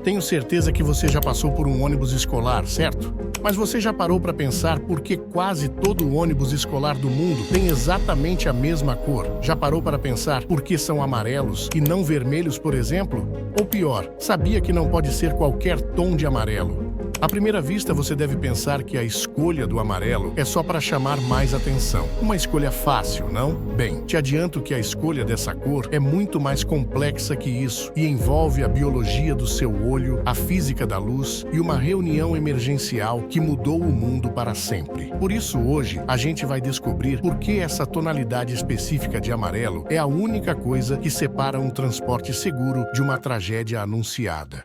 Tenho certeza que você já passou por um ônibus escolar, certo? Mas você já parou para pensar por que quase todo ônibus escolar do mundo tem exatamente a mesma cor? Já parou para pensar por que são amarelos e não vermelhos, por exemplo? Ou pior, sabia que não pode ser qualquer tom de amarelo? À primeira vista, você deve pensar que a escolha do amarelo é só para chamar mais atenção. Uma escolha fácil, não? Bem, te adianto que a escolha dessa cor é muito mais complexa que isso e envolve a biologia do seu olho, a física da luz e uma reunião emergencial que mudou o mundo para sempre. Por isso, hoje, a gente vai descobrir por que essa tonalidade específica de amarelo é a única coisa que separa um transporte seguro de uma tragédia anunciada.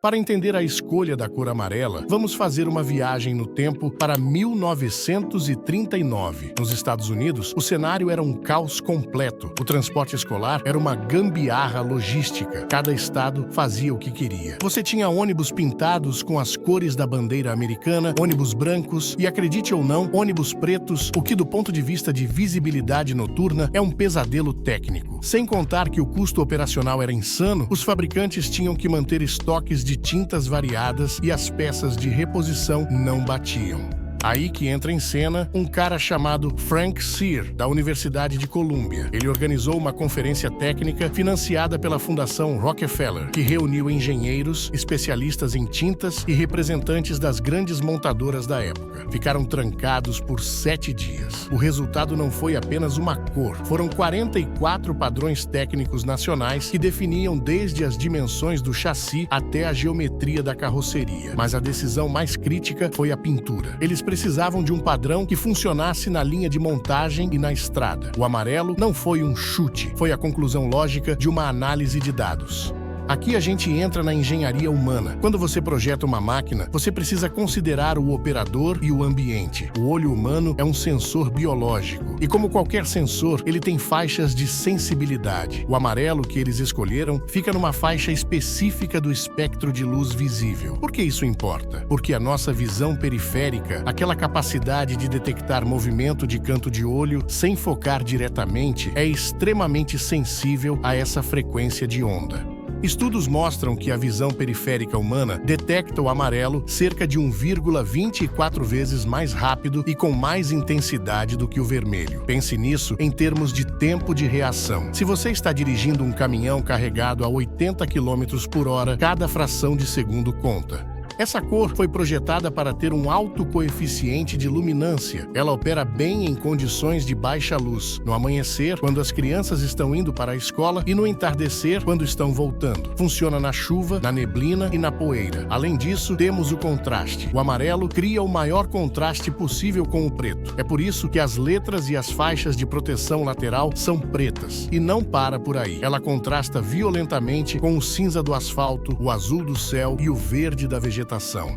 Para entender a escolha da cor amarela, vamos fazer uma viagem no tempo para 1939. Nos Estados Unidos, o cenário era um caos completo. O transporte escolar era uma gambiarra logística. Cada estado fazia o que queria. Você tinha ônibus pintados com as cores da bandeira americana, ônibus brancos e, acredite ou não, ônibus pretos, o que do ponto de vista de visibilidade noturna é um pesadelo técnico. Sem contar que o custo operacional era insano, os fabricantes tinham que manter estoques de tintas variadas e as peças de reposição não batiam. Aí que entra em cena um cara chamado Frank Sear, da Universidade de Colômbia. Ele organizou uma conferência técnica financiada pela Fundação Rockefeller, que reuniu engenheiros, especialistas em tintas e representantes das grandes montadoras da época. Ficaram trancados por 7 dias. O resultado não foi apenas uma cor. Foram 44 padrões técnicos nacionais que definiam desde as dimensões do chassi até a geometria da carroceria. Mas a decisão mais crítica foi a pintura. Eles precisavam de um padrão que funcionasse na linha de montagem e na estrada. O amarelo não foi um chute, foi a conclusão lógica de uma análise de dados. Aqui a gente entra na engenharia humana. Quando você projeta uma máquina, você precisa considerar o operador e o ambiente. O olho humano é um sensor biológico. E como qualquer sensor, ele tem faixas de sensibilidade. O amarelo que eles escolheram fica numa faixa específica do espectro de luz visível. Por que isso importa? Porque a nossa visão periférica, aquela capacidade de detectar movimento de canto de olho sem focar diretamente, é extremamente sensível a essa frequência de onda. Estudos mostram que a visão periférica humana detecta o amarelo cerca de 1,24 vezes mais rápido e com mais intensidade do que o vermelho. Pense nisso em termos de tempo de reação. Se você está dirigindo um caminhão carregado a 80 km por hora, cada fração de segundo conta. Essa cor foi projetada para ter um alto coeficiente de luminância. Ela opera bem em condições de baixa luz, no amanhecer, quando as crianças estão indo para a escola, e no entardecer, quando estão voltando. Funciona na chuva, na neblina e na poeira. Além disso, temos o contraste. O amarelo cria o maior contraste possível com o preto. É por isso que as letras e as faixas de proteção lateral são pretas. E não para por aí. Ela contrasta violentamente com o cinza do asfalto, o azul do céu e o verde da vegetação.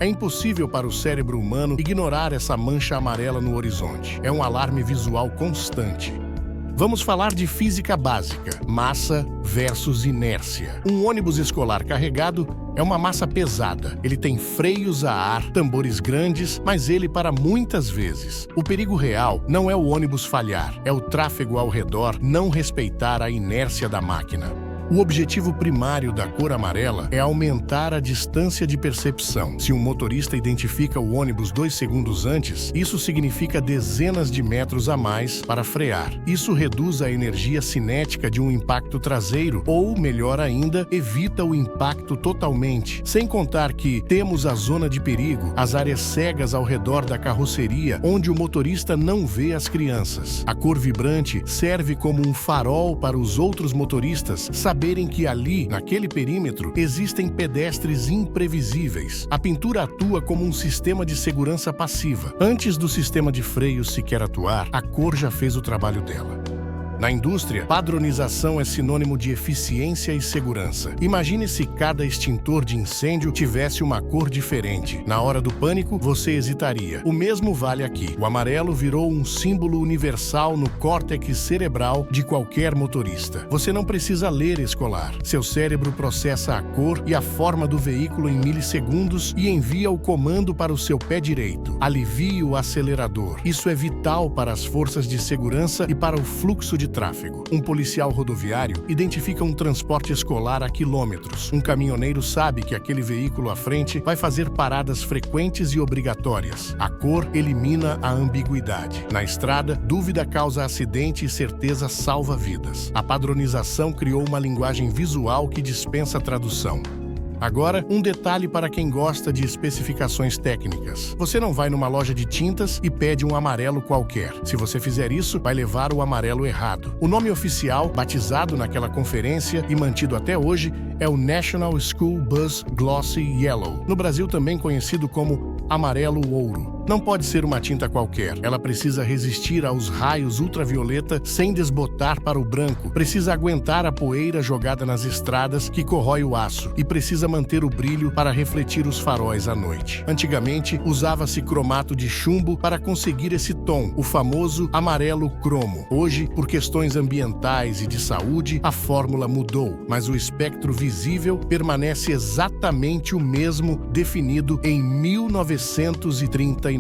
É impossível para o cérebro humano ignorar essa mancha amarela no horizonte. É um alarme visual constante. Vamos falar de física básica, massa versus inércia. Um ônibus escolar carregado é uma massa pesada. Ele tem freios a ar, tambores grandes, mas ele para muitas vezes. O perigo real não é o ônibus falhar, é o tráfego ao redor não respeitar a inércia da máquina. O objetivo primário da cor amarela é aumentar a distância de percepção. Se um motorista identifica o ônibus 2 segundos antes, isso significa dezenas de metros a mais para frear. Isso reduz a energia cinética de um impacto traseiro ou, melhor ainda, evita o impacto totalmente. Sem contar que temos a zona de perigo, as áreas cegas ao redor da carroceria, onde o motorista não vê as crianças. A cor vibrante serve como um farol para os outros motoristas saberem que ali, naquele perímetro, existem pedestres imprevisíveis. A pintura atua como um sistema de segurança passiva. Antes do sistema de freio sequer atuar, a cor já fez o trabalho dela. Na indústria, padronização é sinônimo de eficiência e segurança. Imagine se cada extintor de incêndio tivesse uma cor diferente. Na hora do pânico, você hesitaria. O mesmo vale aqui. O amarelo virou um símbolo universal no córtex cerebral de qualquer motorista. Você não precisa ler escolar. Seu cérebro processa a cor e a forma do veículo em milissegundos e envia o comando para o seu pé direito. Alivie o acelerador. Isso é vital para as forças de segurança e para o fluxo de de tráfego. Um policial rodoviário identifica um transporte escolar a quilômetros. Um caminhoneiro sabe que aquele veículo à frente vai fazer paradas frequentes e obrigatórias. A cor elimina a ambiguidade. Na estrada, dúvida causa acidente e certeza salva vidas. A padronização criou uma linguagem visual que dispensa tradução. Agora, um detalhe para quem gosta de especificações técnicas. Você não vai numa loja de tintas e pede um amarelo qualquer. Se você fizer isso, vai levar o amarelo errado. O nome oficial, batizado naquela conferência e mantido até hoje, é o National School Bus Glossy Yellow, no Brasil também conhecido como amarelo ouro. Não pode ser uma tinta qualquer. Ela precisa resistir aos raios ultravioleta sem desbotar para o branco, precisa aguentar a poeira jogada nas estradas que corrói o aço e precisa manter o brilho para refletir os faróis à noite. Antigamente, usava-se cromato de chumbo para conseguir esse tom, o famoso amarelo cromo. Hoje, por questões ambientais e de saúde, a fórmula mudou, mas o espectro visível permanece exatamente o mesmo definido em 1939.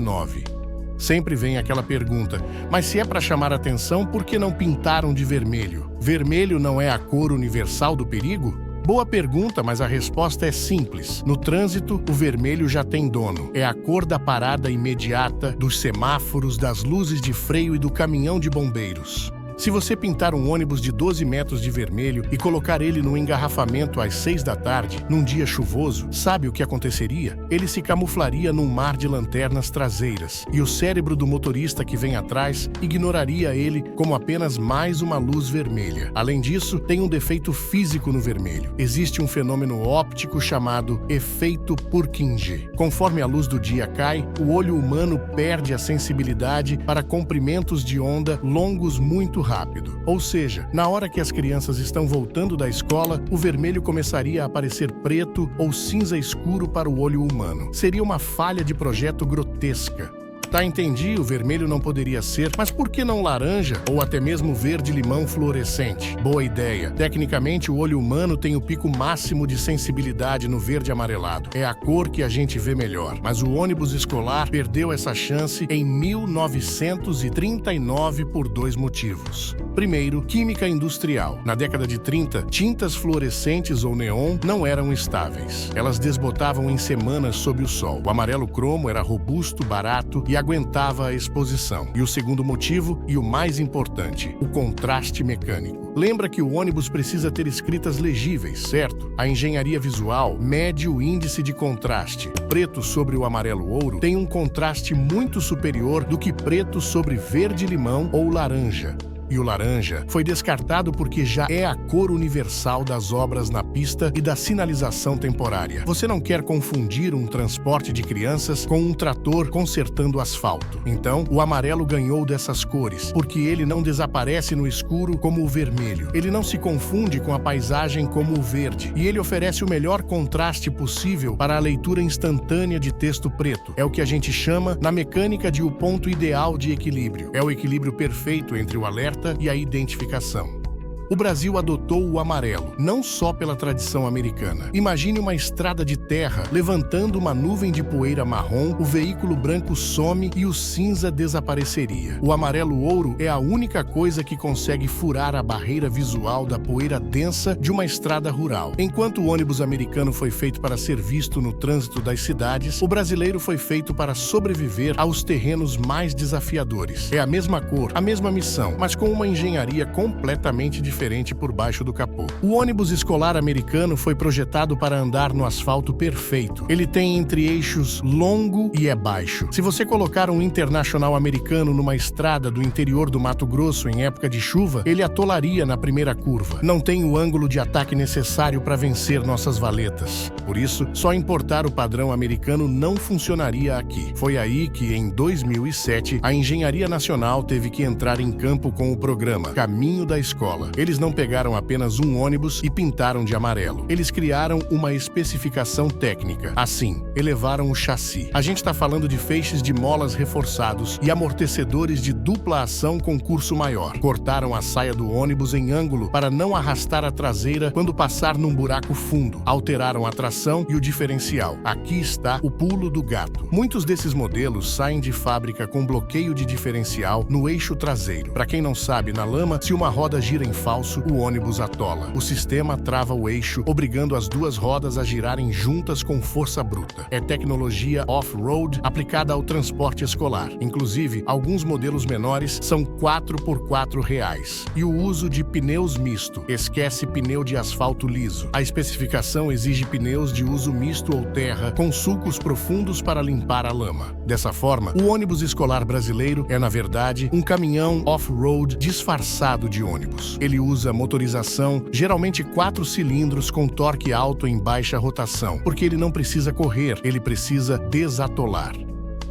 Sempre vem aquela pergunta, mas se é para chamar atenção, por que não pintaram de vermelho? Vermelho não é a cor universal do perigo? Boa pergunta, mas a resposta é simples. No trânsito, o vermelho já tem dono. É a cor da parada imediata, dos semáforos, das luzes de freio e do caminhão de bombeiros. Se você pintar um ônibus de 12 metros de vermelho e colocar ele no engarrafamento às 6 da tarde, num dia chuvoso, sabe o que aconteceria? Ele se camuflaria num mar de lanternas traseiras, e o cérebro do motorista que vem atrás ignoraria ele como apenas mais uma luz vermelha. Além disso, tem um defeito físico no vermelho. Existe um fenômeno óptico chamado efeito Purkinje. Conforme a luz do dia cai, o olho humano perde a sensibilidade para comprimentos de onda longos muito rápido. Ou seja, na hora que as crianças estão voltando da escola, o vermelho começaria a aparecer preto ou cinza escuro para o olho humano. Seria uma falha de projeto grotesca. Tá, entendi, o vermelho não poderia ser, mas por que não laranja ou até mesmo verde-limão fluorescente? Boa ideia. Tecnicamente, o olho humano tem o pico máximo de sensibilidade no verde amarelado. É a cor que a gente vê melhor. Mas o ônibus escolar perdeu essa chance em 1939 por dois motivos. Primeiro, química industrial. Na década de 30, tintas fluorescentes ou neon não eram estáveis. Elas desbotavam em semanas sob o sol. O amarelo cromo era robusto, barato e aguentava a exposição. E o segundo motivo, e o mais importante, o contraste mecânico. Lembra que o ônibus precisa ter escritas legíveis, certo? A engenharia visual mede o índice de contraste. O preto sobre o amarelo ouro tem um contraste muito superior do que preto sobre verde-limão ou laranja. E o laranja foi descartado porque já é a cor universal das obras na pista e da sinalização temporária. Você não quer confundir um transporte de crianças com um trator consertando asfalto. Então, o amarelo ganhou dessas cores, porque ele não desaparece no escuro como o vermelho. Ele não se confunde com a paisagem como o verde. E ele oferece o melhor contraste possível para a leitura instantânea de texto preto. É o que a gente chama, na mecânica, de o ponto ideal de equilíbrio. É o equilíbrio perfeito entre o alerta e a identificação. O Brasil adotou o amarelo, não só pela tradição americana. Imagine uma estrada de terra levantando uma nuvem de poeira marrom, o veículo branco some e o cinza desapareceria. O amarelo ouro é a única coisa que consegue furar a barreira visual da poeira densa de uma estrada rural. Enquanto o ônibus americano foi feito para ser visto no trânsito das cidades, o brasileiro foi feito para sobreviver aos terrenos mais desafiadores. É a mesma cor, a mesma missão, mas com uma engenharia completamente diferente por baixo do capô. O ônibus escolar americano foi projetado para andar no asfalto perfeito. Ele tem entre-eixos longo e é baixo. Se você colocar um internacional americano numa estrada do interior do Mato Grosso em época de chuva, ele atolaria na primeira curva. Não tem o ângulo de ataque necessário para vencer nossas valetas. Por isso, só importar o padrão americano não funcionaria aqui. Foi aí que, em 2007, a Engenharia Nacional teve que entrar em campo com o programa Caminho da Escola. Eles não pegaram apenas um ônibus e pintaram de amarelo. Eles criaram uma especificação técnica. Assim, elevaram o chassi. A gente está falando de feixes de molas reforçados e amortecedores de dupla ação com curso maior. Cortaram a saia do ônibus em ângulo para não arrastar a traseira quando passar num buraco fundo. Alteraram a tração e o diferencial. Aqui está o pulo do gato. Muitos desses modelos saem de fábrica com bloqueio de diferencial no eixo traseiro. Para quem não sabe, na lama, se uma roda gira em falso, o ônibus atola. O sistema trava o eixo, obrigando as duas rodas a girarem juntas com força bruta. É tecnologia off-road aplicada ao transporte escolar. Inclusive, alguns modelos menores são 4x4 reais. E o uso de pneus misto. Esquece pneu de asfalto liso. A especificação exige pneus de uso misto ou terra, com sulcos profundos para limpar a lama. Dessa forma, o ônibus escolar brasileiro é, na verdade, um caminhão off-road disfarçado de ônibus. Ele usa motorização, geralmente 4 cilindros com torque alto em baixa rotação, porque ele não precisa correr, ele precisa desatolar.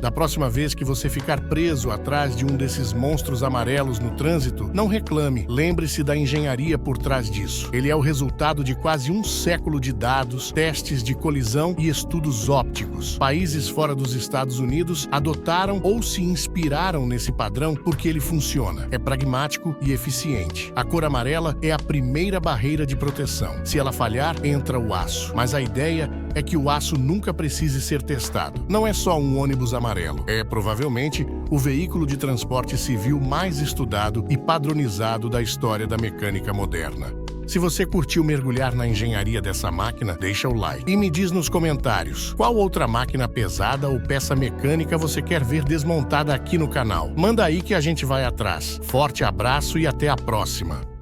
Da próxima vez que você ficar preso atrás de um desses monstros amarelos no trânsito, não reclame. Lembre-se da engenharia por trás disso. Ele é o resultado de quase um século de dados, testes de colisão e estudos ópticos. Países fora dos Estados Unidos adotaram ou se inspiraram nesse padrão porque ele funciona. É pragmático e eficiente. A cor amarela é a primeira barreira de proteção. Se ela falhar, entra o aço. Mas a ideia é que o aço nunca precise ser testado. Não é só um ônibus amarelo. É provavelmente o veículo de transporte civil mais estudado e padronizado da história da mecânica moderna. Se você curtiu mergulhar na engenharia dessa máquina, deixa o like. E me diz nos comentários, qual outra máquina pesada ou peça mecânica você quer ver desmontada aqui no canal? Manda aí que a gente vai atrás. Forte abraço e até a próxima!